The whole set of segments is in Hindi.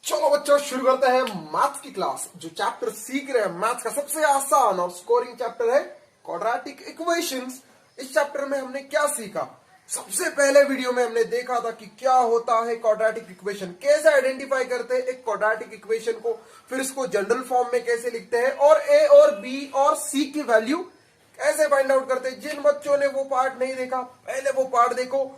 चलो बच्चों शुरू करते हैं मैथ्स की क्लास। जो चैप्टर सीख रहे हैं मैथ्स का सबसे आसान और स्कोरिंग चैप्टर है क्वाड्रेटिक इक्वेशंस। इस चैप्टर में हमने क्या सीखा? सबसे पहले वीडियो में हमने देखा था कि क्या होता है क्वाड्रेटिक इक्वेशन, कैसे आइडेंटिफाई करते हैं एक क्वाड्रेटिक इक्वेशन को, फिर इसको जनरल फॉर्म में कैसे लिखते हैं और ए और बी और सी की वैल्यू कैसे फाइंड आउट करते हैं। जिन बच्चों ने वो पार्ट नहीं देखा पहले वो पार्ट देखो,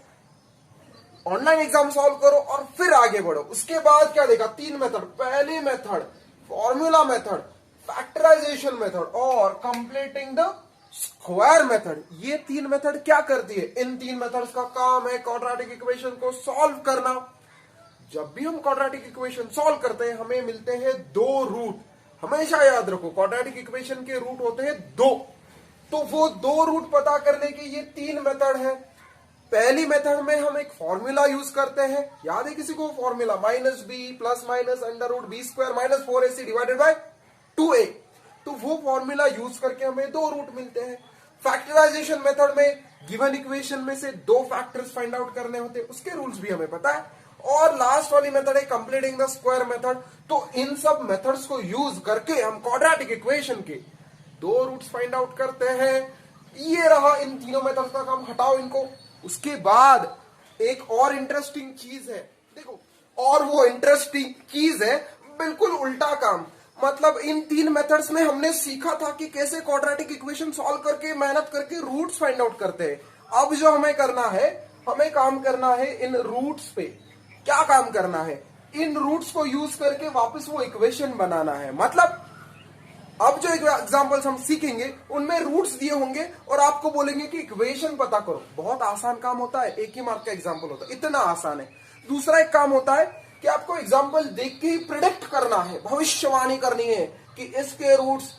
ऑनलाइन एग्जाम सॉल्व करो और फिर आगे बढ़ो। उसके बाद क्या देखा? तीन मेथड, पहली method formula method, factorization method और कंप्लीटिंग द स्क्वायर मेथड। ये तीन मेथड क्या करती है? इन तीन मेथड्स का काम है क्वाड्रेटिक इक्वेशन को सॉल्व करना। जब भी हम क्वाड्रेटिक इक्वेशन सॉल्व करते हैं हमें मिलते हैं दो रूट। हमेशा याद रखो क्वाड्रेटिक इक्वेशन के रूट होते हैं दो, तो वो दो रूट पता करने के ये तीन मेथड है। पहली मेथड में हम एक फॉर्मूला यूज करते हैं, याद है किसी को formula? Minus b plus minus under root b square minus 4ac divided by 2a। तो वो फॉर्मूला यूज करके हमें दो रूट मिलते हैं। फैक्टराइजेशन मेथड में गिवन इक्वेशन में से दो फैक्टर्स फाइंड आउट करने होते हैं, उसके रूल्स भी हमें पता है। और लास्ट वाली मेथड है कंप्लीटिंग द स्क्वायर मेथड। तो इन सब मेथड्स को यूज करके हम क्वाड्रेटिक इक्वेशन के दो रूट्स फाइंड आउट करते हैं। ये रहा इन तीनों मेथड्स का काम, हटाओ इनको। उसके बाद एक और इंटरेस्टिंग चीज है, देखो, और वो इंटरेस्टिंग चीज है बिल्कुल उल्टा काम। मतलब इन तीन मेथड्स में हमने सीखा था कि कैसे क्वाड्रेटिक इक्वेशन सॉल्व करके मेहनत करके रूट्स फाइंड आउट करते हैं। अब जो हमें करना है, हमें काम करना है इन रूट्स पे। क्या काम करना है? इन रूट्स को यूज करके वापस वो इक्वेशन बनाना है। मतलब अब जो एग्जांपल्स हम सीखेंगे उनमें रूट्स दिए होंगे और आपको बोलेंगे कि इक्वेशन पता करो। बहुत आसान काम होता है, एक ही मार्क का एग्जांपल होता है, इतना आसान है। दूसरा एक काम होता है कि आपको एग्जांपल देख के ही प्रिडिक्ट करना है, भविष्यवाणी करनी है कि इसके रूट्स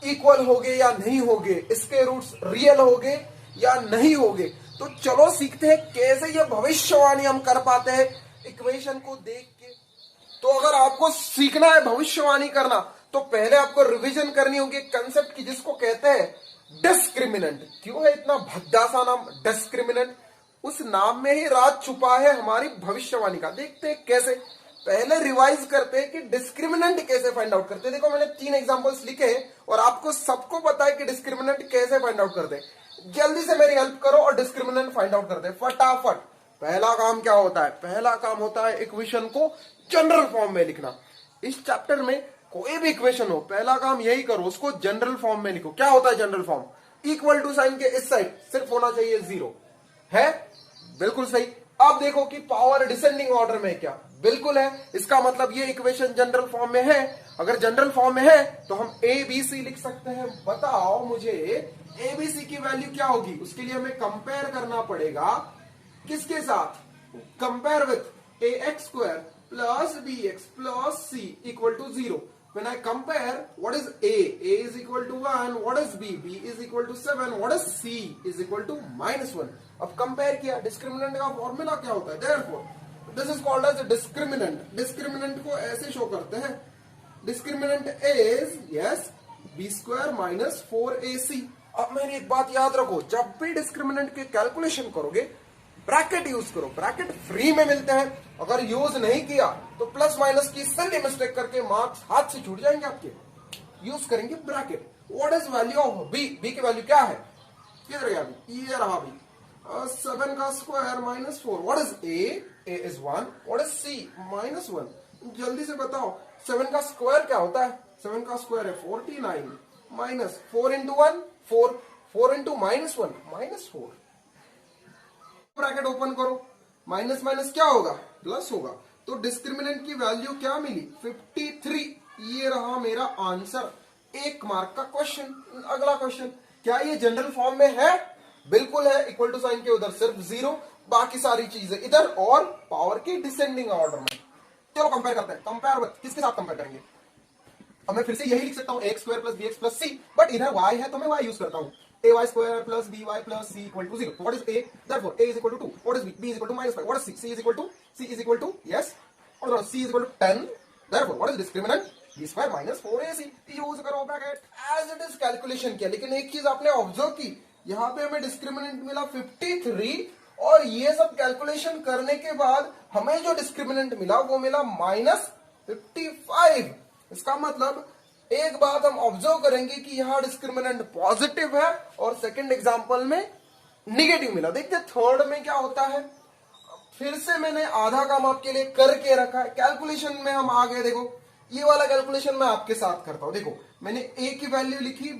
इक्वल होंगे या नहीं होंगे, इसके रूट्स रियल होंगे या नहीं होंगे। तो चलो सीखते हैं कैसे ये भविष्यवाणी हम कर पाते हैं इक्वेशन को देख के। तो अगर आपको सीखना है भविष्यवाणी करना तो पहले आपको रिवीजन करनी होगी कंसेप्ट की जिसको कहते हैं डिस्क्रिमिनेंट। क्यों है इतना भद्दा सा नाम डिस्क्रिमिनेंट? उस नाम में ही राज छुपा है हमारी भविष्यवाणी का। देखते हैं कैसे। पहले रिवाइज करते हैं कि डिस्क्रिमिनेंट कैसे फाइंड आउट करते हैं। देखो मैंने तीन एग्जांपल्स लिखे हैं और आपको सबको पता है कि डिस्क्रिमिनेंट कैसे फाइंड आउट करते हैं। जल्दी से मेरी हेल्प करो और डिस्क्रिमिनेंट फाइंड आउट करते हैं फटाफट। पहला काम क्या होता है? पहला काम होता है इक्वेशन को जनरल फॉर्म में लिखना। इस चैप्टर में कोई भी इक्वेशन हो पहला काम यही करो, उसको जनरल फॉर्म में लिखो। क्या होता है general form? Equal to sign के इस साइड सिर्फ होना चाहिए जीरो। है बिल्कुल सही। अब देखो कि पावर डिसेंडिंग ऑर्डर में क्या? बिल्कुल है। इसका मतलब ये इक्वेशन जनरल फॉर्म में है। अगर जनरल फॉर्म में है तो हम ए बी सी लिख सकते हैं। बताओ मुझे ए बी सी की वैल्यू क्या होगी? उसके लिए हमें कंपेयर करना पड़ेगा किसके साथ? Compare with a x square plus b x plus c equal to 0. When I compare, what is A? A is equal to 1. What is B? B is equal to 7. What is C? Is equal to -1. अब कंपेयर किया, डिस्क्रिमिनेंट का फॉर्मूला क्या होता है? Therefore, this is called as a discriminant. Discriminant को ऐसे शो करते हैं, discriminant is yes b square minus 4ac. अब मेरी एक बात याद रखो, जब भी डिस्क्रिमिनेंट के कैलकुलेशन करोगे ब्रैकेट यूज करो। ब्रैकेट फ्री में मिलते हैं। अगर यूज नहीं किया तो प्लस माइनस की सिली मिस्टेक करके मार्क्स हाथ से छूट जाएंगे आपके। यूज करेंगे bracket. What is value of b? B की वैल्यू क्या है? किधर गया बी? ये रहा बी। 7 का square minus 4. What is a? A is 1. What is c? -1. जल्दी से बताओ 7 का स्क्वायर क्या होता है? 7 का स्क्वायर है 49 minus 4 into 1 4. 4 into -1 -4. Bracket open करो, माइनस माइनस क्या होगा? प्लस होगा। तो डिस्क्रिमिनेंट की वैल्यू क्या मिली? 53. ये रहा मेरा आंसर। एक मार्क का क्वेश्चन। अगला क्वेश्चन, क्या ये जनरल फॉर्म में है? बिल्कुल है। इक्वल टू साइन के उधर सिर्फ 0, बाकी सारी चीजें इधर और पावर के डिसेंडिंग ऑर्डर में। चलो कंपेयर करते हैं। कंपेयर किसके साथ कंपेयर करेंगे? अब मैं फिर से यही लिख सकता हूँ x square plus b x plus c, but इधर वाई है तो मैं वाई यूज करता हूँ। ay square plus by plus c equal to 0. What is a? Therefore a is equal to 2. What is b? B is equal to -5. What is c? C is equal to yes. Or c is equal to 10. Therefore what is discriminant? b square minus 4ac. Use करो bracket as it is calculation किया। लेकिन एक चीज आपने ऑब्जर्व की, यहाँ पे हमें डिस्क्रिमिनेंट मिला 53 और ये सब कैलकुलेशन करने के बाद हमें जो डिस्क्रिमिनेंट मिला वो मिला 55। इसका मतलब एक बात हम ऑब्जर्व करेंगे कि यहां डिस्क्रिमिनेंट पॉजिटिव है और सेकंड एग्जांपल में निगेटिव मिला। देखते थर्ड में क्या होता है। फिर से मैंने आधा काम आपके लिए करके रखा है। कैलकुलेशन में हम आ गए। देखो ये वाला कैलकुलेशन मैं आपके साथ करता हूं। देखो मैंने ए की वैल्यू लिखी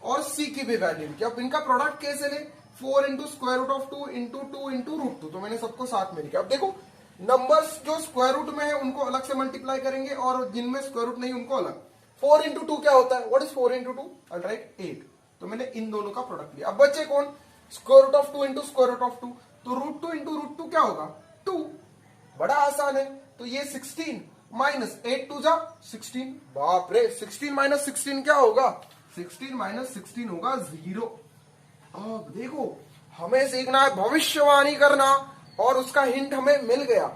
और सी की भी वैल्यू लिखी। अब इनका प्रोडक्ट कैसे ले, 4 into square root of 2 into 2 into root 2। तो मैंने सबको साथ में लिखा। अब देखो नंबर्स जो स्क्वायर रूट में है उनको अलग से मल्टीप्लाई करेंगे और जिनमें स्क्वायर रूट नहीं उनको अलग। 4 इंटू 2 क्या होता है, what is 4 into 2, I right 8। तो मैंने इन दोनों का प्रोडक्ट लिया। अब बचे कौन, square root of 2 into square root of 2। तो रूट 2 इंटू रूट 2 क्या होगा, 2। बड़ा आसान है। तो ये 16 माइनस 8 टू जा 16। बाप रे, 16 माइनस 16 क्या होगा, 16 माइनस 16 होगा 0। अब देखो हमें सीखना है भविष्यवाणी करना और उसका हिंट हमें मिल गया।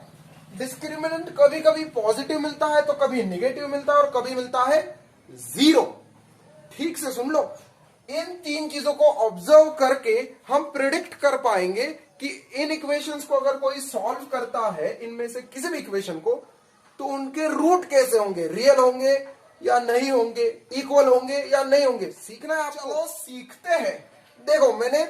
डिस्क्रिमिनेंट कभी कभी पॉजिटिव मिलता है तो कभी निगेटिव मिलता है और कभी मिलता है 0। ठीक से सुन लो। इन तीन चीजों को ऑब्जर्व करके हम प्रिडिक्ट कर पाएंगे कि इन इक्वेशंस को अगर कोई सॉल्व करता है इनमें से किसी भी इक्वेशन को, तो उनके रूट कैसे होंगे, रियल होंगे या नहीं होंगे, इक्वल होंगे या नहीं होंगे। सीखना है आपको, चलो सीखते हैं। देखो मैंने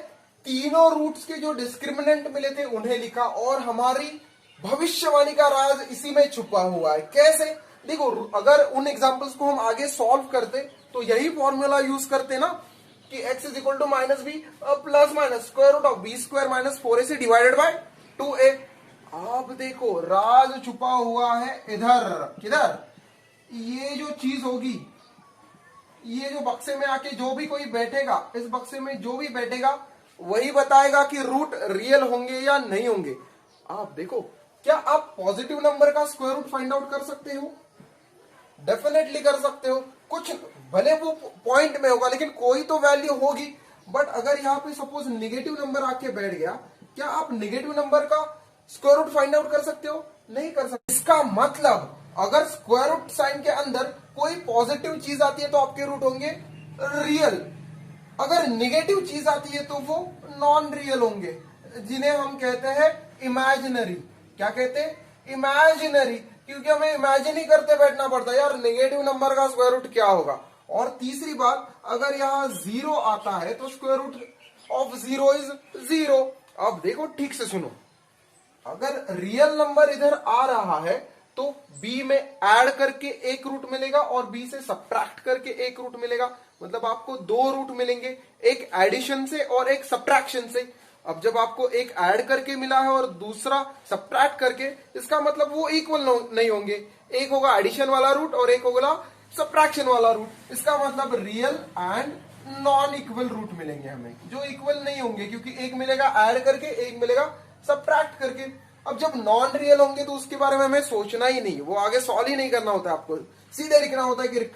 तीनों रूट्स के जो डिस्क्रिमिनेंट मिले थे उन्हें लिखा और हमारी भविष्यवाणी का राज इसी में छुपा हुआ है। कैसे, देखो अगर उन एग्जांपल्स को हम आगे सॉल्व करते तो यही फॉर्मूला यूज करते ना कि x is equal to minus b plus minus square root of b square minus 4ac divided by 2a। अब देखो राज छुपा हुआ है इधर, किधर, ये जो चीज होगी, ये जो बक्से में आके जो भी कोई बैठेगा, इस बक्से में जो भी बैठेगा वही बताएगा कि रूट रियल होंगे या नहीं होंगे। आप देखो क्या आप पॉजिटिव नंबर का स्क्वायर रूट फाइंड आउट कर सकते हो, डेफिनेटली कर सकते हो। कुछ भले वो पॉइंट में होगा लेकिन कोई तो वैल्यू होगी। बट अगर यहाँ पे सपोज निगेटिव नंबर आके बैठ गया, क्या आप निगेटिव नंबर का स्क्वायर रूट फाइंड आउट कर सकते हो, नहीं कर सकते। इसका मतलब अगर स्क्वायर रूट साइन के अंदर कोई पॉजिटिव चीज आती है तो आपके रूट होंगे रियल, अगर निगेटिव चीज आती है तो वो नॉन रियल होंगे, जिन्हें हम कहते हैं इमेजिनरी। क्या कहते हैं, इमेजिनरी, क्योंकि हमें इमेजिन ही करते बैठना पड़ता है यार नेगेटिव नंबर का स्क्वायर रूट क्या होगा। और तीसरी बात, अगर यहाँ 0 आता है तो स्क्वायर रूट ऑफ 0 इज 0। अब देखो ठीक से सुनो, अगर रियल नंबर इधर आ रहा है तो b में ऐड करके एक रूट मिलेगा और b से सब्ट्रैक्ट करके एक रूट मिलेगा। मतलब आपको दो रूट मिलेंगे, एक एडिशन से और एक सब्ट्रैक्शन से। अब जब आपको एक ऐड करके मिला है और दूसरा सब्ट्रैक्ट करके, इसका मतलब वो इक्वल नहीं होंगे। एक होगा एडिशन वाला रूट और एक होगा सब्ट्रैक्शन वाला रूट। इसका मतलब real and non equal root मिलेंगे हमें, जो इक्वल नहीं होंगे, क्योंकि एक मिलेगा ऐड करके, एक मिलेगा सब्ट्रैक्ट करके। अब जब नॉन रियल होंगे तो उसके बारे में हमें सोचना ही नहीं, वो आगे सॉल्व ही नहीं करना होता है। आपको सीधे लिखना होता है कि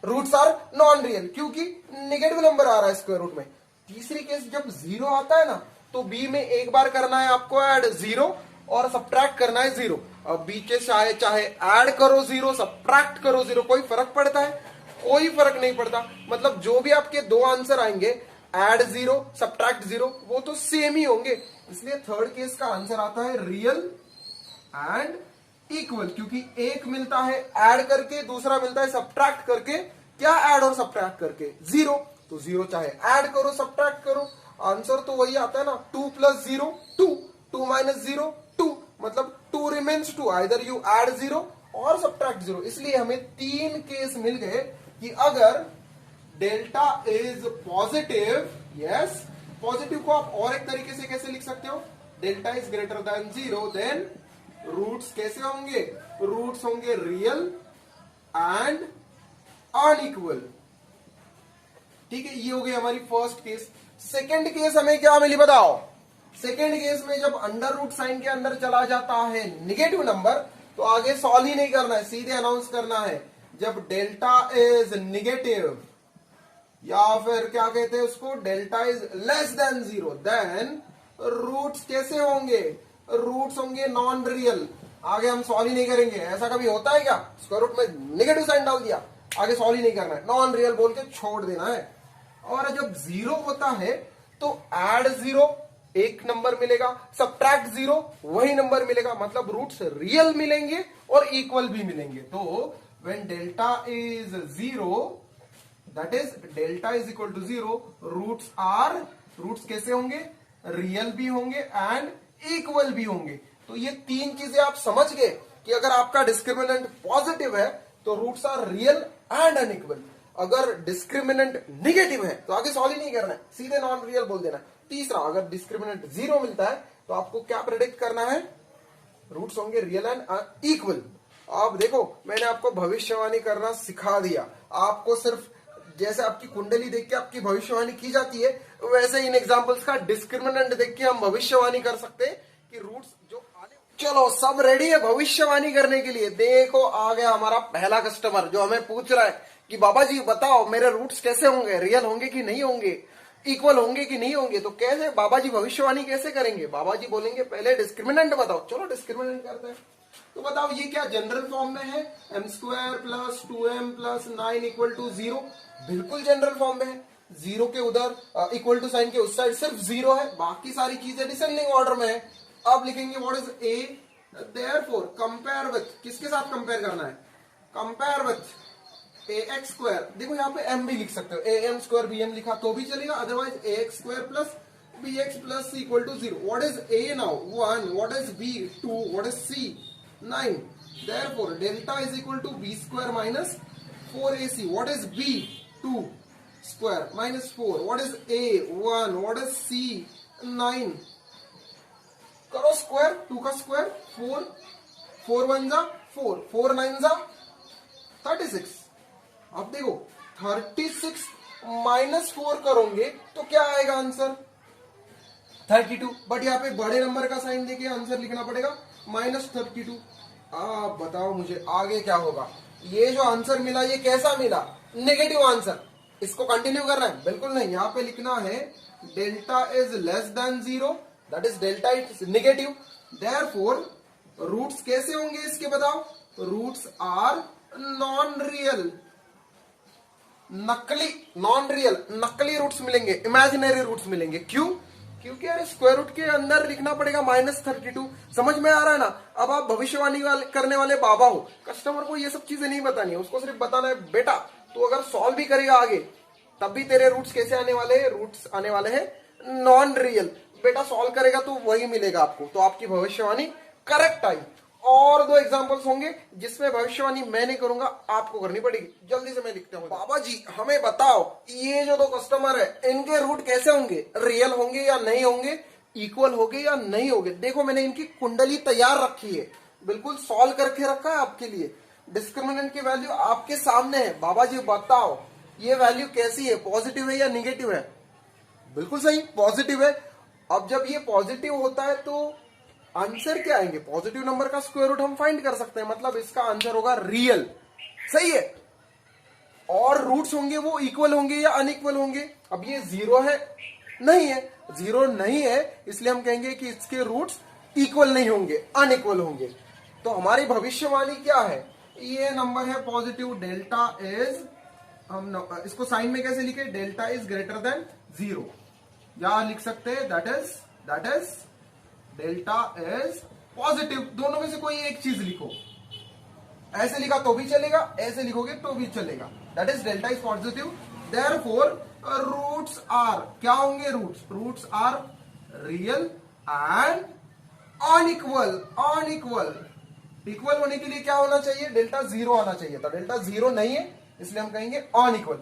रूट्स आर नॉन रियल, क्योंकि नेगेटिव नंबर आ रहा है स्क्वायर रूट में। तीसरी केस जब 0 आता है ना, तो b में एक बार करना है आपको ऐड 0 और सब्ट्रैक्ट करना है 0। अब b के चाहे ऐड करो 0, सब्ट्रैक्ट करो 0, कोई फर्क पड़ता है, कोई फर्क नहीं पड़ता। मतलब जो भी आपके दो आंसर आएंगे, ऐड 0 सब्ट्रैक्ट 0, वो तो सेम ही होंगे। इसलिए थर्ड केस का आंसर आता है रियल एंड इक्वल, क्योंकि एक मिलता है ऐड करके, दूसरा मिलता है सब्ट्रैक्ट करके। क्या ऐड और सब्ट्रैक्ट करके, 0। तो 0 चाहे ऐड करो सब्ट्रैक्ट करो, आंसर तो वही आता है ना, 2 प्लस 0 2, 2 माइनस 0 2, मतलब 2 रिमेन्स 2, आइदर यू ऐड 0 और सब्ट्रैक्ट 0। इसलिए हमें 3 केस मिल गए कि अगर delta is positive, yes, positive को आप और एक तरीके से कैसे लिख सकते हो, delta is greater than 0, then roots कैसे होंगे, रूट्स होंगे रियल एंड अनइक्वल। ठीक है, ये हो गई हमारी फर्स्ट केस। सेकंड केस हमें क्या मिली बताओ। सेकंड केस में जब अंडर रूट साइन के अंदर चला जाता है निगेटिव नंबर, तो आगे सॉल्व ही नहीं करना है, सीधे अनाउंस करना है। जब डेल्टा इज निगेटिव या फिर क्या कहते हैं उसको, delta is less than 0, then roots कैसे होंगे, रूट्स होंगे नॉन रियल। आगे हम सॉल्व ही नहीं करेंगे, ऐसा कभी होता है क्या, स्क्वायर रूट में नेगेटिव साइन डाल दिया, आगे सॉल्व ही नहीं करना है, नॉन रियल बोल के छोड़ देना है। और जब 0 होता है तो ऐड 0 एक नंबर मिलेगा, सब्ट्रैक्ट 0 वही नंबर मिलेगा, मतलब रूट्स रियल मिलेंगे और इक्वल भी मिलेंगे। तो when delta is 0 that is delta is equal to 0, roots कैसे होंगे, रियल भी होंगे एंड इक्वल भी होंगे। तो ये तीन चीजें आप समझ गए कि अगर आपका डिस्क्रिमिनेंट पॉजिटिव है तो roots are real and unequal, अगर डिस्क्रिमिनेंट निगेटिव है तो आगे सॉल्व ही नहीं करना है, सीधे नॉन रियल बोल देना। तीसरा, अगर डिस्क्रिमिनेंट 0 मिलता है तो आपको क्या प्रेडिक्ट करना है, रूट्स होंगे रियल एंड इक्वल। आप देखो, मैंने आपको भविष्यवाणी करना सिखा दिया, आपको सिर्फ जैसे आपकी कुंडली देख के आपकी भविष्यवाणी की जाती है, वैसे इन एग्जांपल्स का डिस्क्रिमिनेंट देख के हम भविष्यवाणी कर सकते हैं कि रूट्स जो आने। चलो सब रेडी है भविष्यवाणी करने के लिए। देखो आ गया हमारा पहला कस्टमर जो हमें पूछ रहा है कि बाबा जी बताओ मेरे रूट्स कैसे होंगे, रियल होंगे कि नहीं होंगे, इक्वल होंगे कि नहीं होंगे। तो कैसे बाबा जी भविष्यवाणी कैसे करेंगे, बाबा जी बोलेंगे पहले डिस्क्रिमिनेंट बताओ। चलो डिस्क्रिमिनेंट करते हैं। तो बताओ ये क्या जनरल फॉर्म में है, m² plus 2m plus 9 equal to 0, बिल्कुल जनरल फॉर्म में है। 0 के उधर इक्वल टू साइन के उस साइड सिर्फ 0 है, बाकी सारी चीजें डिसेंडिंग ऑर्डर में है। अब लिखेंगे what is a, therefore compare with, किसके साथ कंपेयर करना है, कंपेयर विथ ax²। देखो यहाँ पे m भी लिख सकते हो, am² bm लिखा तो भी चलेगा, otherwise ax² plus bx plus c equal to 0। What is a now 1, what is b 2, what is c 9, therefore delta is equal to b² minus 4ac। what is b 2 square minus 4, what is a 1, what is c 9, करो स्क्वायर, 2 का स्क्वायर 4, 4 1 जा 4, 4 9 जा 36। अब देखो 36 माइनस 4 करोगे तो क्या आएगा आंसर 32, बट यहाँ पे बड़े नंबर का साइन देके आंसर लिखना पड़ेगा -32। आप बताओ मुझे आगे क्या होगा। ये जो आंसर मिला ये कैसा मिला, नेगेटिव आंसर, इसको कंटिन्यू करना है, बिल्कुल नहीं। यहाँ पे लिखना है delta is less than 0, that is delta is negative, therefore roots कैसे होंगे इसके बताओ, रूट्स आर नॉन रियल, नकली, नॉन रियल, नकली रूट्स मिलेंगे, इमेजिनरी रूट्स मिलेंगे। क्यों, क्योंकि यार स्क्वायर रूट के अंदर लिखना पड़ेगा -32। समझ में आ रहा है ना। अब आप भविष्यवाणी करने वाले बाबा हो, कस्टमर को ये सब चीजें नहीं बतानी है, उसको सिर्फ बताना है बेटा तू अगर सॉल्व भी करेगा आगे तब भी तेरे रूट्स कैसे आने वाले हैं, रूट्स आने वाले हैं नॉन रियल। बेटा सॉल्व करेगा तो वही मिलेगा आपको, तो आपकी भविष्यवाणी करेक्ट आई। और 2 एग्जांपल्स होंगे जिसमें भविष्यवाणी मैं नहीं करूंगा, आपको करनी पड़ेगी। जल्दी से मैं लिखता हूँ। बाबा जी हमें बताओ ये जो 2 कस्टमर है इनके रूट कैसे होंगे, रियल होंगे या नहीं होंगे, इक्वल होंगे या नहीं होंगे। देखो मैंने इनकी कुंडली तैयार रखी है, बिल्कुल सॉल्व करके रखा है आपके लिए। डिस्क्रिमिनेंट की वैल्यू आपके सामने है, बाबा जी बताओ ये वैल्यू कैसी है, पॉजिटिव है या निगेटिव है। बिल्कुल सही, पॉजिटिव है। अब जब ये पॉजिटिव होता है तो आंसर क्या आएंगे, पॉजिटिव नंबर का स्क्वायर रूट हम फाइंड कर सकते हैं, मतलब इसका आंसर होगा रियल, सही है। और रूट्स होंगे वो इक्वल होंगे या अनइक्वल होंगे। अब ये 0 है, नहीं है, 0 नहीं है, इसलिए हम कहेंगे कि इसके रूट्स इक्वल नहीं होंगे, अनइक्वल होंगे। तो हमारी भविष्यवाणी क्या है, ये नंबर है पॉजिटिव, डेल्टा इज, हम इसको साइन में कैसे लिखे, डेल्टा इज ग्रेटर देन 0, या लिख सकते हैं that is delta is positive. दोनों में से कोई एक चीज लिखो, ऐसे लिखा तो भी चलेगा, ऐसे लिखोगे तो भी चलेगा। That is delta is positive, therefore roots are, क्या होंगे roots are real and unequal. Equal होने के लिए क्या होना चाहिए, डेल्टा 0 आना चाहिए था, डेल्टा 0 नहीं है इसलिए हम कहेंगे अनइक्वल।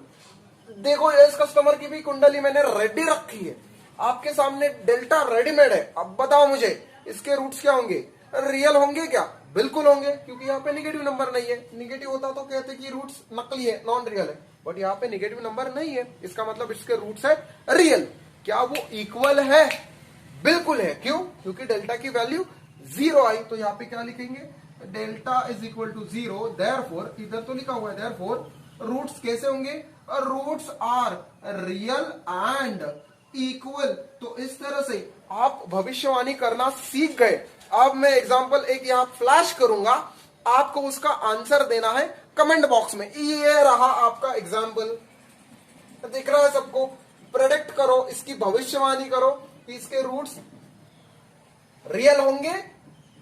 देखो इस कस्टमर की भी कुंडली मैंने रेडी रखी है, आपके सामने डेल्टा रेडीमेड है। अब बताओ मुझे इसके रूट्स क्या होंगे, रियल होंगे क्या, बिल्कुल होंगे, क्योंकि यहाँ पे निगेटिव नंबर नहीं है। निगेटिव होता तो कहते कि रूट्स नकली है, नॉन रियल है, बट यहाँ पे निगेटिव नंबर नहीं है, इसका मतलब इसके रूट्स है रियल। क्या वो इक्वल है, बिल्कुल है। क्यों, क्योंकि डेल्टा की वैल्यू 0 आई, तो यहाँ पे क्या लिखेंगे, delta is equal to 0, therefore, इधर तो लिखा हुआ है देयरफॉर रूट्स कैसे होंगे, roots are real and equal. तो इस तरह से आप भविष्यवाणी करना सीख गए। अब मैं एग्जांपल एक यहां फ्लैश करूंगा, आपको उसका आंसर देना है कमेंट बॉक्स में। ये रहा आपका एग्जांपल, दिख रहा है सबको, प्रेडिक्ट करो, इसकी भविष्यवाणी करो कि इसके रूट्स रियल होंगे,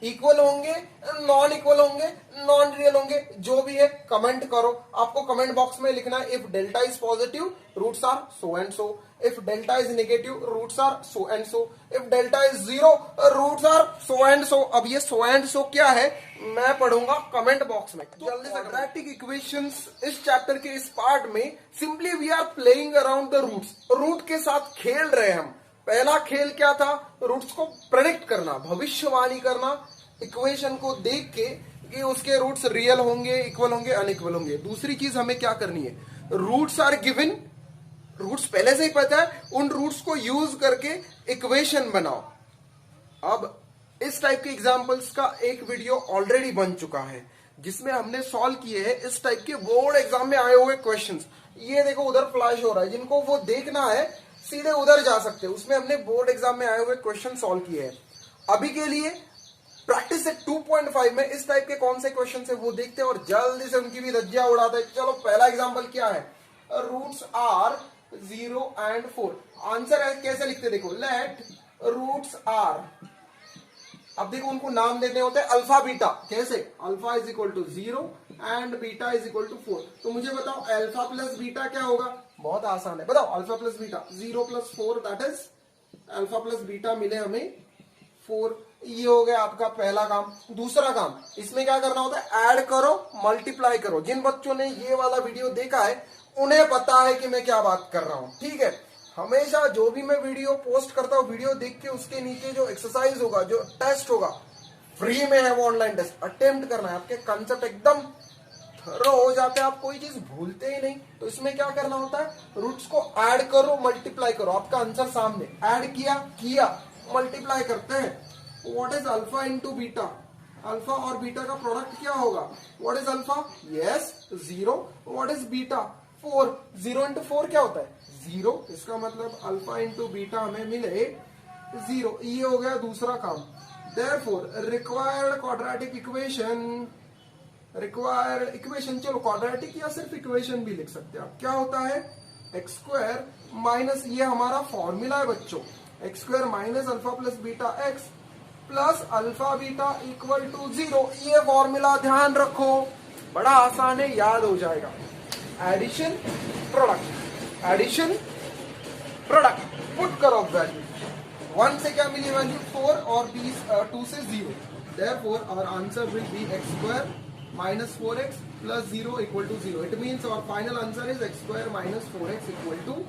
इक्वल होंगे, नॉन इक्वल होंगे, नॉन रियल होंगे, जो भी है कमेंट करो। आपको कमेंट बॉक्स में लिखना है if delta is positive roots are so and so, if delta is negative roots are so and so, if delta is zero roots are so and so. अब ये सो एंड सो क्या है मैं पढ़ूंगा कमेंट बॉक्स में। जल्दी से क्वाड्रेटिक इक्वेशंस इस चैप्टर के इस पार्ट में simply we are playing around the roots, root के साथ खेल रहे हैं हम। पहला खेल क्या था, रूट्स को प्रेडिक्ट करना, भविष्यवाणी करना इक्वेशन को देख के कि उसके रूट्स रियल होंगे, इक्वल होंगे, अनइक्वल होंगे। दूसरी चीज हमें क्या करनी है, रूट्स आर गिवन, रूट्स पहले से ही पता है, उन रूट्स को यूज करके इक्वेशन बनाओ। अब इस टाइप के एग्जांपल्स का एक वीडियो ऑलरेडी बन चुका है जिसमें हमने सॉल्व किए हैं इस टाइप के बोर्ड एग्जाम में आए हुए क्वेश्चंस। ये देखो उधर फ्लैश हो रहा है, जिनको वो देखना है सीधे उधर जा सकते हैं, उसमें हमने बोर्ड एग्जाम में आए हुए क्वेश्चन सॉल्व किए हैं। अभी के लिए प्रैक्टिस सेट 2.5 में इस टाइप के कौन से क्वेश्चन है वो देखते हैं और जल्दी से उनकी भी धज्जियां उड़ाते हैं। चलो पहला एग्जांपल क्या है, रूट्स आर 0 and 4। आंसर है कैसे लिखते देखो, लेट रूट्स आर, अब देखो उनको नाम देने होते हैं अल्फा बीटा। कैसे, alpha is equal to 0 and beta is equal to 4। तो मुझे बताओ अल्फा प्लस बीटा क्या होगा, बहुत आसान है, बताओ alpha plus beta 0 plus 4 that is alpha plus beta मिले हमें 4। ये हो गया आपका पहला काम। दूसरा काम, इसमें क्या करना होता है, ऐड करो मल्टीप्लाई करो। जिन बच्चों ने ये वाला वीडियो देखा है उन्हें पता है कि मैं क्या बात कर रहा हूं, ठीक है। हमेशा जो भी मैं वीडियो पोस्ट करता हूं, वीडियो देख के उसके नीचे जो एक्सरसाइज होगा, जो टेस्ट होगा, फ्री में है वो ऑनलाइन टेस्ट, अटेम्प्ट करना है। आपके कंसेप्ट एकदम थरो हो जाते हैं, आप कोई चीज भूलते ही नहीं। तो इसमें क्या करना होता है, रूट्स को ऐड करो मल्टीप्लाई करो, आपका आंसर सामने। ऐड किया मल्टीप्लाई करते हैं। What is alpha into beta, alpha और बीटा का प्रोडक्ट क्या होगा, what is alpha, yes 0, what is beta 4, 0 into 4 क्या होता है 0, इसका मतलब अल्फा इंटू बीटा हमें मिले 0। ये हो गया दूसरा काम। Therefore required quadratic equation, required equation, चलो क्वाड्रेटिक या सिर्फ इक्वेशन भी लिख सकते हैं आप। क्या होता है, एक्स स्क्वायर माइनस, ये हमारा फॉर्मूला है बच्चों, x square minus alpha plus beta x plus alpha beta equal to 0। ये फॉर्मूला ध्यान रखो, बड़ा आसान है, याद हो जाएगा। Addition product, addition product, put करो वैल्यू। 1 से क्या मिली वैल्यू 4 और 2 से 0। Therefore our answer will be x square minus 4x plus 0 equal to 0। It means our final answer is x square minus 4x equal to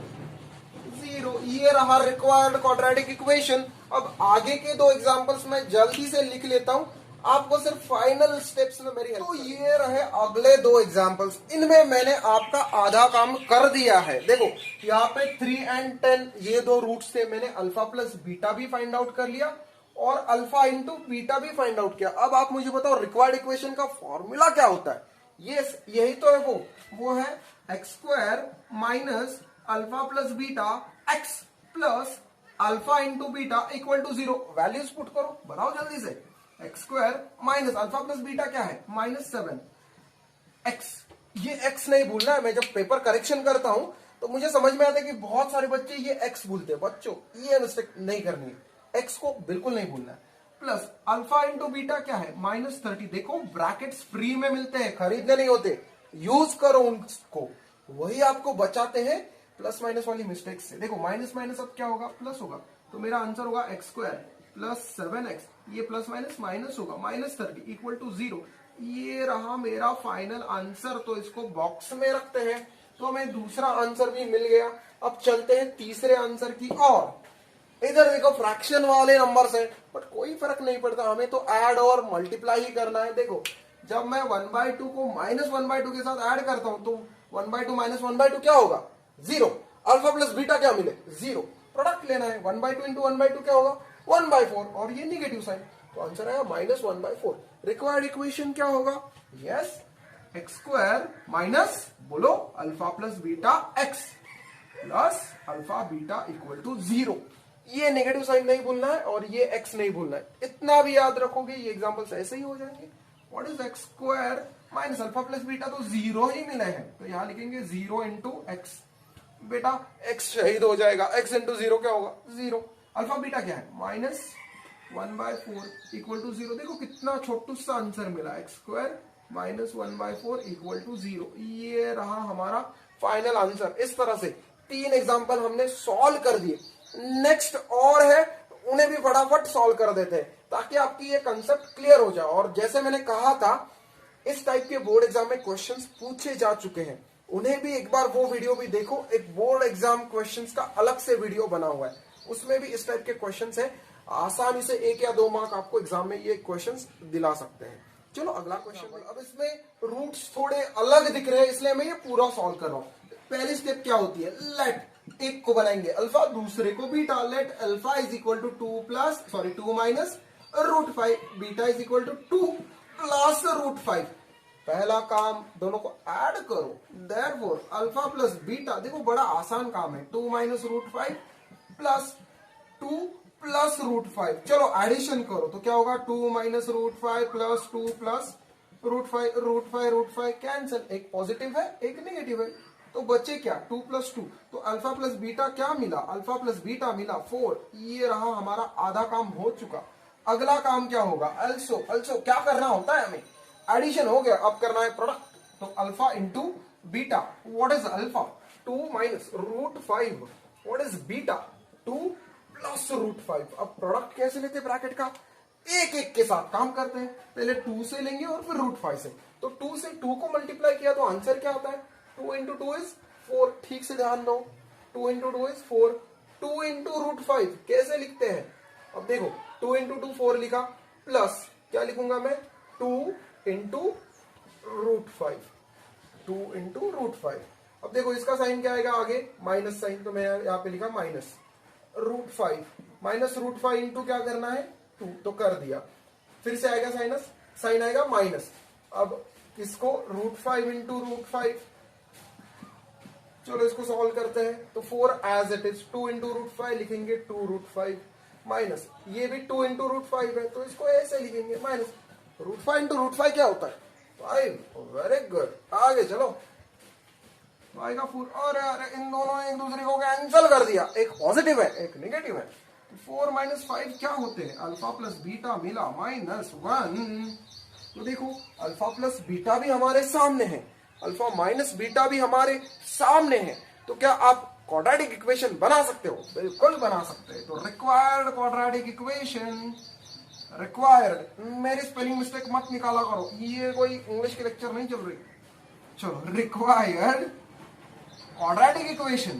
0। ये रहा रिक्वायर्ड क्वाड्रेटिक इक्वेशन। अब आगे के दो एग्जांपल्स में जल्दी से लिख लेता हूं, आपको सिर्फ फाइनल स्टेप्स में मेरी हेल्प। तो ये रहे अगले दो एग्जांपल्स, इनमें मैंने आपका आधा काम कर दिया है। देखो यहाँ पे 3 and 10 ये दो रूट्स थे, मैंने अल्फा प्लस बीटा भी फाइंड आउट कर लिया और अल्फा इंटू बीटा भी फाइंड आउट किया। अब आप मुझे बताओ रिक्वायर्ड इक्वेशन का फॉर्मूला क्या होता है। यस यही तो है, वो है x square minus alpha plus beta x plus alpha into beta equal to 0। Values put करो, बनाओ जल्दी से। X square minus alpha plus beta क्या है -7 एक्स। ये एक्स नहीं भूलना है, मैं जब पेपर करेक्शन करता हूं तो मुझे समझ में आता है कि बहुत सारे बच्चे ये एक्स भूलते हैं। बच्चों ये मिस्टेक नहीं करनी है, एक्स को बिल्कुल नहीं भूलना है। प्लस अल्फा इंटू बीटा क्या है -30। देखो ब्रैकेट्स फ्री में मिलते हैं, खरीदने नहीं होते, यूज करो उनको, वही आपको बचाते हैं प्लस माइनस वाली मिस्टेक से। देखो माइनस माइनस अब क्या होगा, प्लस होगा, तो मेरा आंसर होगा एक्स स्क्वायर प्लस 7x, ये प्लस माइनस माइनस होगा -30 इक्वल टू 0। ये रहा मेरा फाइनल आंसर। तो इसको बॉक्स में रखते हैं, तो हमें दूसरा आंसर भी मिल गया। अब चलते हैं तीसरे आंसर की और। इधर देखो फ्रैक्शन वाले नंबर्स हैं, बट कोई फर्क नहीं पड़ता, हमें तो ऐड और मल्टीप्लाई ही करना है। देखो जब मैं 1/2 को -1/2 के साथ ऐड करता हूं तो 1/2 माइनस 1/2 क्या होगा 0। अल्फा प्लस बीटा क्या मिले 0। प्रोडक्ट लेना है, 1/2 इंटू 1/2 क्या होगा 1/4 और ये निगेटिव साइन, तो आंसर आया -1/4। रिक्वायर्ड इक्वेशन क्या होगा, यस एक्स स्क्वायर माइनस बोलो alpha plus beta x plus alpha beta equal to 0। ये नेगेटिव साइन नहीं भूलना है और ये एक्स नहीं भूलना है, इतना भी याद रखोगे ये एग्जांपल्स ऐसे ही हो जाएंगे। What is x square minus alpha plus beta, तो 0 ही मिले हैं, तो यहां लिखेंगे 0 इंटू एक्स। बेटा x शहीद हो जाएगा, x इंटू 0 क्या होगा 0। अल्फा बीटा क्या है, -1/4 इक्वल टू 0। देखो कितना छोटू सा आंसर मिला, x² -1/4 इक्वल टू 0। ये रहा हमारा फाइनल आंसर। इस तरह से 3 एग्जाम्पल हमने सॉल्व कर दिए। नेक्स्ट और है, उन्हें भी फटाफट सॉल्व कर देते हैं ताकि आपकी ये कंसेप्ट क्लियर हो जाए। और जैसे मैंने कहा था, इस टाइप के बोर्ड एग्जाम में क्वेश्चंस पूछे जा चुके हैं, उन्हें भी एक बार वो वीडियो भी देखो। एक बोर्ड एग्जाम क्वेश्चंस का अलग से वीडियो बना हुआ है, उसमें भी इस टाइप के क्वेश्चंस है। आसानी से 1 या 2 मार्क आपको एग्जाम में ये क्वेश्चंस दिला सकते हैं। चलो अगला क्वेश्चन। अब इसमें रूट्स थोड़े अलग दिख रहे हैं, इसलिए मैं ये पूरा सॉल्व कर रहा हूं। पहली स्टेप क्या होती है, लेट एक को बनाएंगे अल्फा, दूसरे को beta. Let alpha is equal to 2 minus √5, beta is equal to 2 plus √5। पहला काम, दोनों को ऐड करो। देयरफॉर अल्फा प्लस बीटा, देखो बड़ा आसान काम है, 2 माइनस √5 प्लस 2 प्लस √5। चलो एडिशन करो तो क्या होगा, 2 माइनस √5 प्लस 2 प्लस √5 कैंसिल। एक पॉजिटिव है एक नेगेटिव है, तो बचे क्या, 2 प्लस 2। तो अल्फा प्लस बीटा क्या मिला, अल्फा प्लस बीटा मिला 4। ये रहा हमारा आधा काम हो चुका। अगला काम क्या होगा, अल्सो क्या करना होता है हमें, एडिशन हो गया, अब करना है प्रोडक्ट। तो alpha into beta, what is alpha, 2 minus √5, what is beta, 2 plus √5। अब प्रोडक्ट कैसे लेते हैं ब्रैकेट का, एक एक के साथ काम करते हैं। पहले 2 से लेंगे और फिर √5 से। तो 2 से 2 को मल्टीप्लाई किया तो आंसर क्या आता है, 2 इंटू 2 इज 4। ठीक से ध्यान दो, 2 इंटू 2 इज 4। 2 इंटू √5 कैसे लिखते हैं, अब देखो 2 इंटू 2 4 लिखा, प्लस क्या लिखूंगा मैं, 2 इंटू √5, 2 इंटू √5। अब देखो इसका साइन क्या आएगा आगे, माइनस साइन, तो मैं यहाँ पे लिखा माइनस √5। माइनस √5 इंटू क्या करना है, 2, तो कर दिया। फिर से आएगा साइनस, साइन आएगा माइनस। अब इसको √5 इंटू √5, चलो इसको सॉल्व करते हैं। तो 4 एज इट इज, 2 इंटू √5 लिखेंगे 2√5 माइनस, ये भी 2 इंटू √5 है तो इसको ऐसे लिखेंगे माइनस। √5 इंटू √5 क्या होता है, 5। वेरी गुड, आगे चलो। आएगा फुल, और इन दोनों ने एक दूसरे को कैंसिल कर दिया, एक पॉजिटिव है एक नेगेटिव है। 4 माइनस 5 क्या होते हैं, अल्फा प्लस बीटा मिला -1। तो देखो अल्फा प्लस बीटा भी हमारे सामने है, अल्फा माइनस बीटा भी हमारे सामने है। तो क्या आप क्वाड्रेटिक इक्वेशन बना सकते हो, बिल्कुल बना सकते हैं। तो रिक्वायर्ड क्वाड्रेटिक इक्वेशन, रिक्वायर्ड, मेरी स्पेलिंग मिस्टेक मत निकाला करो, ये कोई इंग्लिश की लेक्चर नहीं चल रही। चलो required quadratic equation,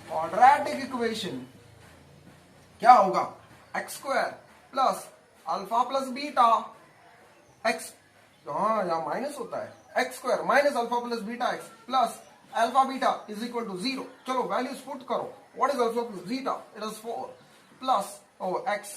quadratic equation क्या होगा, x² plus alpha plus beta, x, हाँ यहाँ माइनस होता है, x² minus alpha plus beta x plus alpha beta is equal to 0। चलो वैल्यूज पुट करो, what is alpha plus beta, it is 4 plus x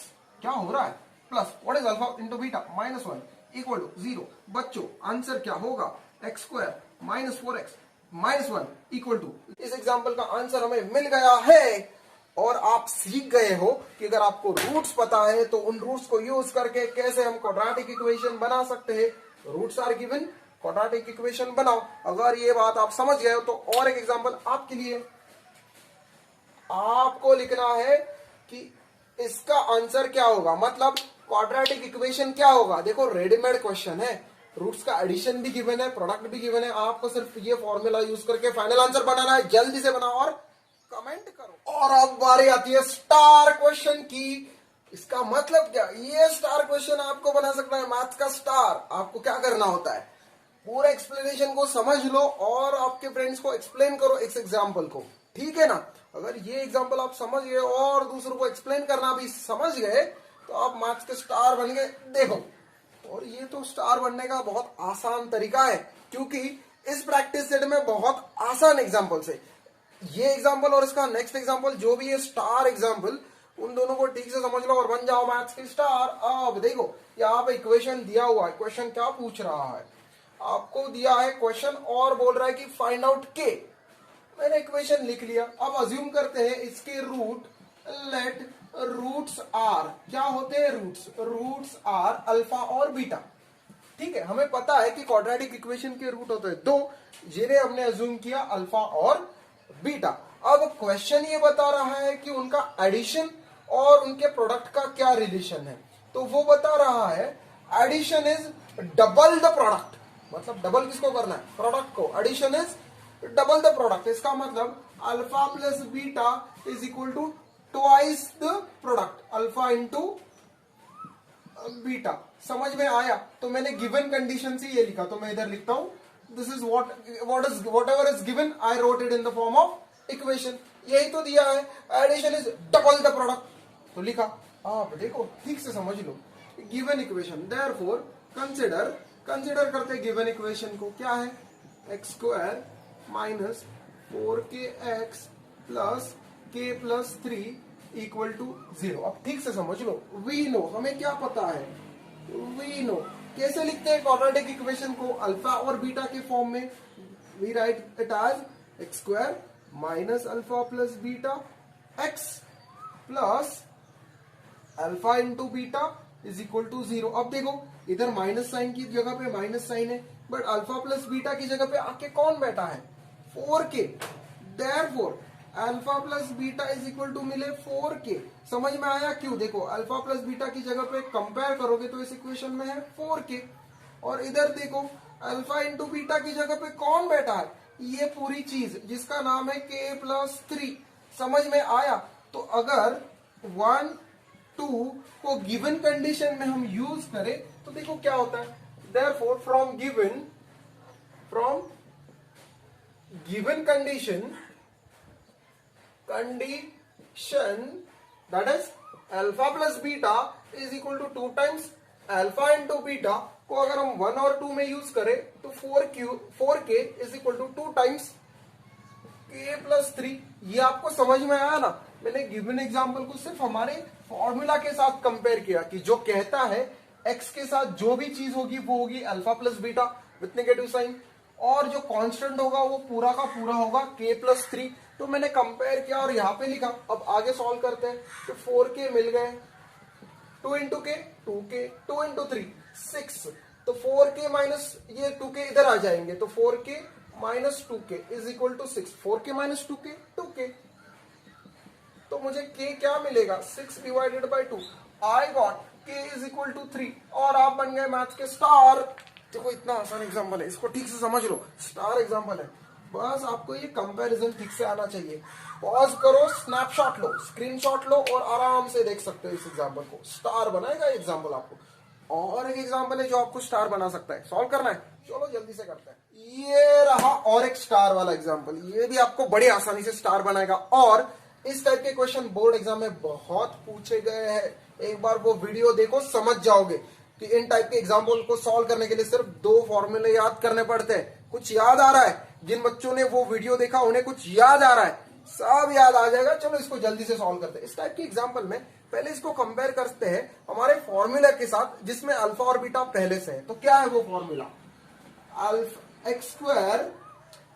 क्या हो रहा है, plus what is alpha into beta -1 equal to 0। बच्चों आंसर क्या होगा, x² minus 4x -1 equal to, इस एग्जाम्पल का आंसर हमें मिल गया है। और आप सीख गए हो कि अगर आपको रूट्स पता है तो उन रूट्स को यूज करके कैसे हम क्वाड्रेटिक इक्वेशन बना सकते हैं। Roots are given, quadratic equation बनाओ। अगर ये बात आप समझ गए हो तो और एक एग्जांपल आपके लिए, आपको लिखना है कि इसका आंसर क्या होगा, मतलब क्वाड्रेटिक इक्वेशन क्या होगा। देखो रेडीमेड क्वेश्चन है, रूट्स का एडिशन भी गिवन है, प्रोडक्ट भी गिवन है, आपको सिर्फ ये फॉर्मूला यूज करके फाइनल आंसर बनाना है। जल्दी से बनाओ और कमेंट करो। और अब बारी आती है स्टार क्वेश्चन की। इसका मतलब क्या, ये स्टार क्वेश्चन आपको बना सकता है मैथ्स का स्टार। आपको क्या करना होता है, पूरा एक्सप्लेनेशन को समझ लो और आपके फ्रेंड्स को एक्सप्लेन करो इस एग्जाम्पल को, ठीक है ना। अगर ये एग्जाम्पल आप समझ गए और दूसरों को एक्सप्लेन करना भी समझ गए तो आप मैथ्स के स्टार बन गए। देखो, और ये तो स्टार बनने का बहुत आसान तरीका है, क्योंकि इस प्रैक्टिस सेट में बहुत आसान एग्जाम्पल्स है। ये एग्जाम्पल और इसका नेक्स्ट एग्जाम्पल जो भी है स्टार एग्जाम्पल, उन दोनों को ठीक से समझ लो और बन जाओ मैथ्स के स्टार। अब देखो यहाँ पे इक्वेशन दिया हुआ है, क्वेश्चन क्या पूछ रहा है, आपको दिया है क्वेश्चन और बोल रहा है कि फाइंड आउट के। मैंने इक्वेशन लिख लिया, अब अज्यूम करते हैं इसके रूट। लेट रूट्स आर, क्या होते हैं रूट्स, रूट्स आर अल्फा और बीटा। ठीक है, हमें पता है कि क्वाड्रेटिक इक्वेशन के रूट होते हैं 2, जिन्हें हमने अज्यूम किया अल्फा और बीटा। अब क्वेश्चन ये बता रहा है कि उनका एडिशन और उनके प्रोडक्ट का क्या रिलेशन है। तो वो बता रहा है addition is double the product, मतलब डबल किसको करना है, प्रोडक्ट को। Addition is double the product, इसका मतलब alpha plus beta is equal to twice the product, alpha into beta. समझ में आया? तो मैंने गिवन कंडीशन से ये लिखा, तो मैं इधर लिखता हूं this is whatever is given I wrote it in the form of equation. यही तो दिया है, addition is double the product, तो लिखा। आप देखो ठीक से समझ लो, गिवन इक्वेशन, देयरफॉर कंसिडर करते गिवन इक्वेशन को, क्या है, x square minus 4kx plus k plus 3 equal to 0। अब ठीक से समझ लो, वी नो, हमें क्या पता है, वी नो कैसे लिखते हैं क्वाड्रेटिक इक्वेशन को, अल्फा और बीटा के फॉर्म में। We write it as x square minus alpha plus beta x plus alpha into beta is equal to 0। अब देखो इधर माइनस साइन की जगह पे माइनस साइन है, बट अल्फा प्लस बीटा की जगह पे आके कौन बैठा है, 4k। Therefore alpha plus beta is equal to मिले 4k। समझ में आया क्यों? देखो अल्फा प्लस बीटा की जगह पे कंपेयर करोगे तो इस इक्वेशन में है 4k, और इधर देखो अल्फा इंटू बीटा की जगह पे कौन बैठा है, ये पूरी चीज जिसका नाम है k प्लस 3। समझ में आया? तो अगर 1 2 को गिवन कंडीशन में हम यूज करें तो देखो क्या होता है, therefore from given condition that is alpha plus beta is equal to 2 times alpha into beta को अगर हम 1 और 2 में यूज करें तो 4k is equal to 2 times k plus 3। ये आपको समझ में आया ना? मैंने गिवन एग्जांपल को सिर्फ हमारे फॉर्मूला के साथ कंपेयर किया कि जो कहता है x के साथ जो भी चीज होगी वो होगी alpha plus beta with negative sign, और जो कांस्टेंट होगा वो पूरा का पूरा होगा k प्लस 3। तो मैंने कंपेयर किया और यहाँ पे लिखा। अब आगे सॉल्व करते हैं, तो 4k मिल गए, 2 इंटू के 2k, 2 इंटू 3 6, तो 4k माइनस ये 2k इधर आ जाएंगे, तो 4k minus 2k is equal to 6, 4k minus 2k 2k। तो मुझे k क्या मिलेगा, 6 divided by 2, I got k is equal to 3, और आप बन गए मैथ्स के स्टार। देखो इतना आसान एग्जांपल है, इसको ठीक से समझ लो, स्टार एग्जांपल है। बस आपको ये कंपैरिजन ठीक से आना चाहिए। पॉज करो, स्नैपशॉट लो, स्क्रीनशॉट लो और आराम से देख सकते हो इस एग्जांपल को। स्टार बनाएगा एग्जांपल आपको। और एक एग्जांपल है जो आपको स्टार बना सकता है, सॉल्व करना है, चलो जल्दी से करते हैं। ये रहा और एक स्टार वाला एग्जांपल, ये भी आपको बड़ी आसानी से स्टार बनाएगा। और इस टाइप के क्वेश्चन बोर्ड एग्जाम में बहुत पूछे गए हैं, एक बार वो वीडियो देखो समझ जाओगे कि इन टाइप के एग्जाम्पल को सॉल्व करने के लिए सिर्फ 2 फॉर्मूले याद करने पड़ते हैं। कुछ याद आ रहा है? जिन बच्चों ने वो वीडियो देखा उन्हें कुछ याद आ रहा है? सब याद आ जाएगा। चलो इसको जल्दी से सॉल्व करते हैं। इस टाइप के एग्जाम्पल में पहले इसको कंपेयर करते हैं हमारे फॉर्मूला के साथ जिसमें अल्फा और बीटा पहले से है। तो क्या है वो formula, alpha x square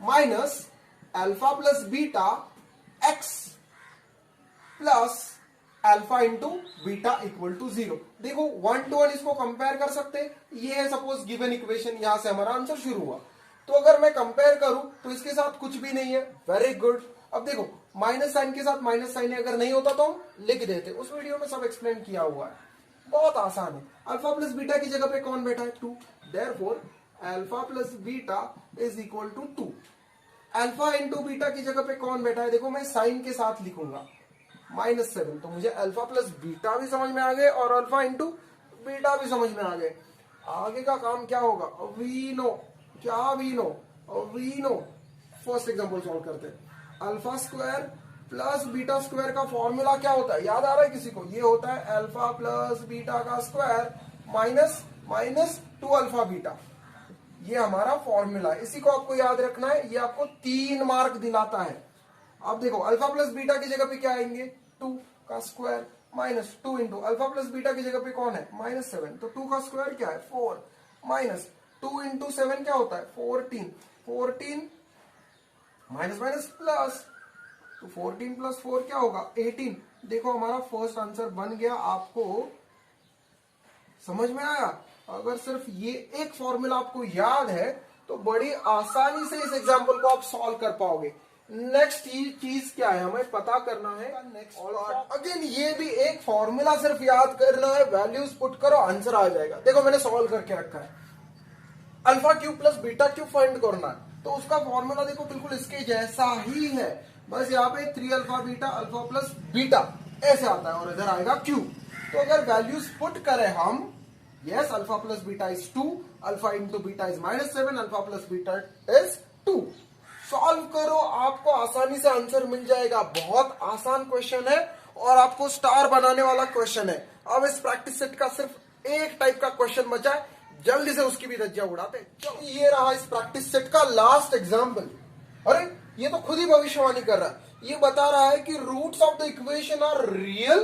minus alpha plus beta x plus alpha into beta equal to 0। देखो 1 to 1 इसको कंपेयर कर सकते हैं। ये है सपोज गिवन इक्वेशन, यहां से हमारा आंसर शुरू हुआ। तो अगर मैं कंपेयर करूं तो इसके साथ कुछ भी नहीं है, वेरी गुड। अब देखो माइनस साइन के साथ माइनस साइन है, अगर नहीं होता तो हम लिख देते, उस वीडियो में सब एक्सप्लेन किया हुआ है, बहुत आसान है। अल्फा प्लस बीटा की जगह पे कौन बैठा है, 2, therefore alpha plus beta is equal to 2। Alpha into beta की जगह पे कौन बैठा है, देखो मैं साइन के साथ लिखूंगा -7, तो मुझे अल्फा प्लस बीटा भी समझ में आ गए और अल्फा इंटू बीटा भी समझ में आ गए। आगे का काम क्या होगा, वी नो, क्या we know. First example solve करते हैं। Alpha square plus beta square का फॉर्मूला क्या होता है, याद आ रहा है किसी को? ये होता है अल्फा प्लस बीटा का स्क्वायर माइनस 2 अल्फा बीटा। ये हमारा फॉर्मूला है, इसी को आपको याद रखना है। ये आपको 3 मार्क दिलाता है। अब देखो अल्फा प्लस बीटा की जगह पे क्या आएंगे, 2 का square minus 2 into alpha plus beta की जगह पे कौन है, -7, तो 2 का स्क्वायर क्या है, 4 माइनस 2 इंटू 7 क्या होता है, 14 माइनस माइनस प्लस, तो 14 प्लस 4 क्या होगा, 18। देखो हमारा फर्स्ट आंसर बन गया। आपको समझ में आया? अगर सिर्फ ये एक फॉर्मूला आपको याद है तो बड़ी आसानी से इस एग्जाम्पल को आप सॉल्व कर पाओगे। नेक्स्ट चीज क्या है, हमें पता करना है नेक्स्ट पार्ट। अगेन ये भी एक फॉर्मूला सिर्फ याद करना है, वैल्यूज पुट करो आंसर आ जाएगा। देखो मैंने सॉल्व करके रखा है, alpha cube plus beta cube find करना है, तो उसका फॉर्मूला देखो बिल्कुल इसके जैसा ही है, बस यहाँ पे 3 alpha beta, alpha plus beta ऐसे आता है और इधर आएगा क्यूब। तो अगर वैल्यूज पुट करें हम, yes alpha plus beta is 2, alpha into beta is -7, alpha plus beta is 2। Solve करो, आपको आसानी से आंसर मिल जाएगा। बहुत आसान क्वेश्चन है और आपको स्टार बनाने वाला क्वेश्चन है। अब इस प्रैक्टिस सेट का सिर्फ एक टाइप का क्वेश्चन बचा है, जल्दी से उसकी भी धज्जियां उड़ाते। चलो ये रहा इस प्रैक्टिस सेट का लास्ट एग्जाम्पल। अरे ये तो खुद ही भविष्यवाणी कर रहा है, ये बता रहा है कि roots of the equation are real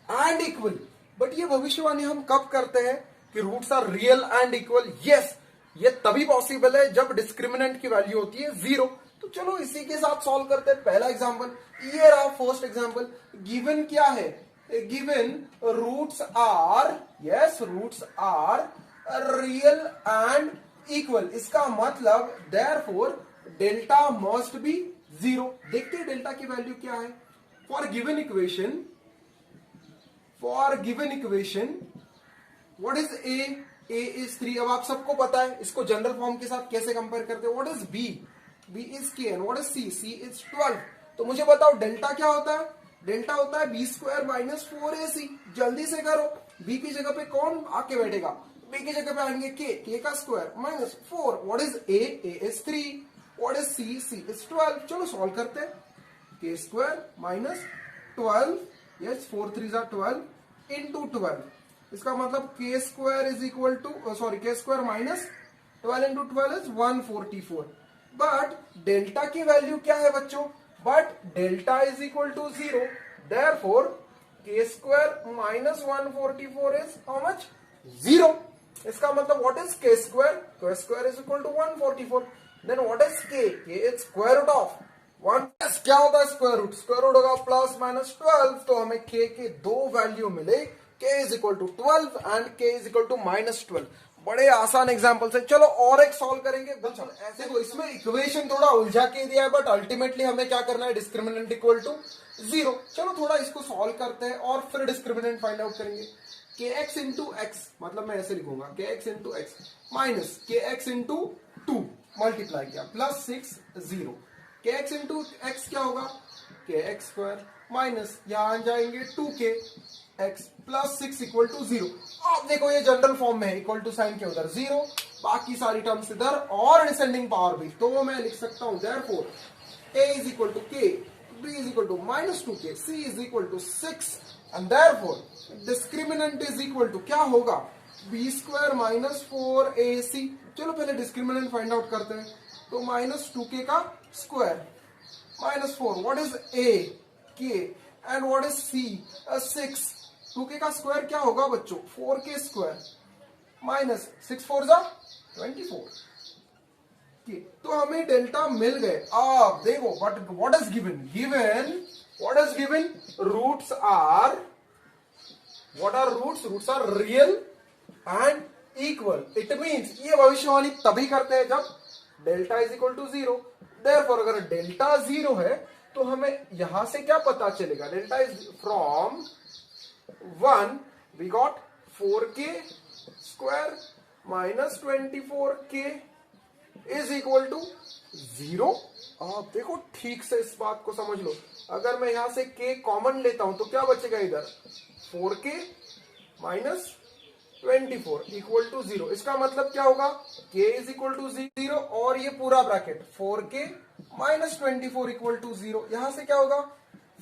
and equal. But ये भविष्यवाणी हम कब करते हैं कि roots are real and equal? Yes, ये तभी पॉसिबल है जब डिस्क्रिमिनेंट की वैल्यू होती है 0। तो चलो इसी के साथ सॉल्व करते हैं। पहला एग्जांपल ये रहा, फर्स्ट एग्जांपल। गिवन क्या है? Given roots are, yes roots are real and equal. इसका मतलब देयरफॉर डेल्टा मस्ट बी 0। देखते हैं डेल्टा की वैल्यू क्या है for given equation. What is a? A is 3। अब आप सबको पता है इसको जनरल फॉर्म के साथ कैसे कंपेयर करते हैं। What is B? B is K. And what is C? C is 12। तो मुझे बताओ डेल्टा क्या होता है? डेल्टा होता है बी स्क्वायर माइनस 4ac। जल्दी से करो, बी की जगह पे कौन आके बैठेगा? बी की जगह पे आएंगे के का square minus 4। What is a? A is 3। What is C? C is 12। चलो सॉल्व करते हैं। के स्क्वायर माइनस 12, यस 4 3 जा 12 इंटू 12। इसका मतलब k square is equal to, sorry k square minus 12 into 12 is 144। But delta की वैल्यू क्या है बच्चों? But delta is equal to 0। Therefore k square minus 144 is how much? 0। इसका मतलब what is k square? K square is equal to 144। Then what is k? K is square root of 1। क्या होता है स्क्वायर रूट? स्क्वायर रूट होगा प्लस माइनस 12। तो हमें के दो वैल्यू मिले, के इज इक्वल टू 12 एंड के इज इक्वल टू -12। बड़े आसान एग्जांपल से चलो और एक सॉल्व करेंगे। चलो ऐसे को इसमें इक्वेशन थोड़ा उलझा के दिया है, बट अल्टीमेटली हमें क्या करना है? Discriminant equal to 0। चलो थोड़ा इसको सॉल्व करते हैं और फिर डिस्क्रिमिनेंट फाइंड आउट करेंगे। के एक्स इंटू एक्स, मतलब मैं ऐसे लिखूंगा के एक्स इंटू एक्स माइनस के एक्स इंटू 2 मल्टीप्लाई किया प्लस 6 0। के एक्स इंटू एक्स क्या होगा? के एक्स स्क्वायर माइनस यहां जाएंगे 2k x plus 6 equal to 0। अब देखो ये जनरल फॉर्म में है, इक्वल टू साइन के उधर 0, बाकी सारी टर्म्स इधर और डिसेंडिंग पावर भी। तो मैं लिख सकता हूं therefore a is equal to k, b is equal to -2k, c is equal to 6 and therefore discriminant is equal to क्या होगा? b square minus 4ac। चलो पहले डिस्क्रिमिनेंट फाइंड आउट करते हैं। तो -2k का square minus 4। What is a? k। And what is c? 6। 2k का स्क्वायर क्या होगा बच्चों? 4k स्क्वायर माइनस 6 4 जा 24। तो हमें डेल्टा मिल गए। अब देखो but what is given? What is given? Roots are, what are roots? Roots are real and equal. It means ये भविष्यवाणी तभी करते हैं जब delta is equal to 0। Therefore अगर डेल्टा 0 है तो हमें यहां से क्या पता चलेगा? Delta is from 1 we got 4k square minus 24k is equal to 0। आप देखो ठीक से इस बात को समझ लो। अगर मैं यहां से k कॉमन लेता हूं तो क्या बचेगा इधर? 4k minus 24 equal to 0। इसका मतलब क्या होगा? k इज इक्वल टू 0 और ये पूरा bracket 4k minus 24 equal to 0। यहां से क्या होगा?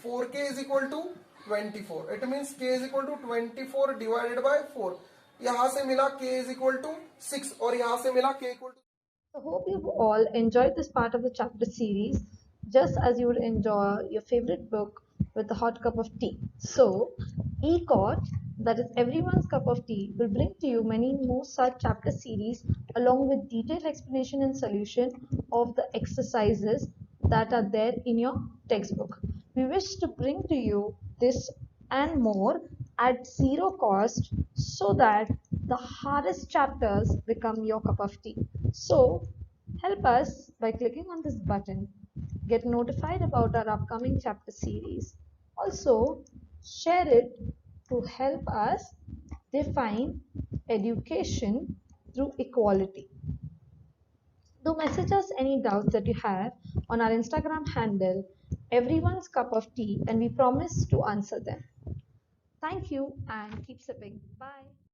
4k is equal to 24। It means k is equal to 24 divided by 4। यहां से मिला k इज इक्वल टू 6 और यहां से मिला k equal to. I hope you've all enjoyed this part of the chapter series just as you would enjoy your favorite book with a hot cup of tea. So, ECOT, that is everyone's cup of tea, will bring to you many more such chapter series along with detailed explanation and solution of the exercises that are there in your textbook. We wish to bring to you this and more at zero cost so that the hardest chapters become your cup of tea. So help us by clicking on this button get notified about our upcoming chapter series. Also, share it to help us define education through equality. Do message us any doubts that you have on our Instagram handle, Everyone's Cup of Tea, and we promise to answer them. Thank you and keep sipping. Bye.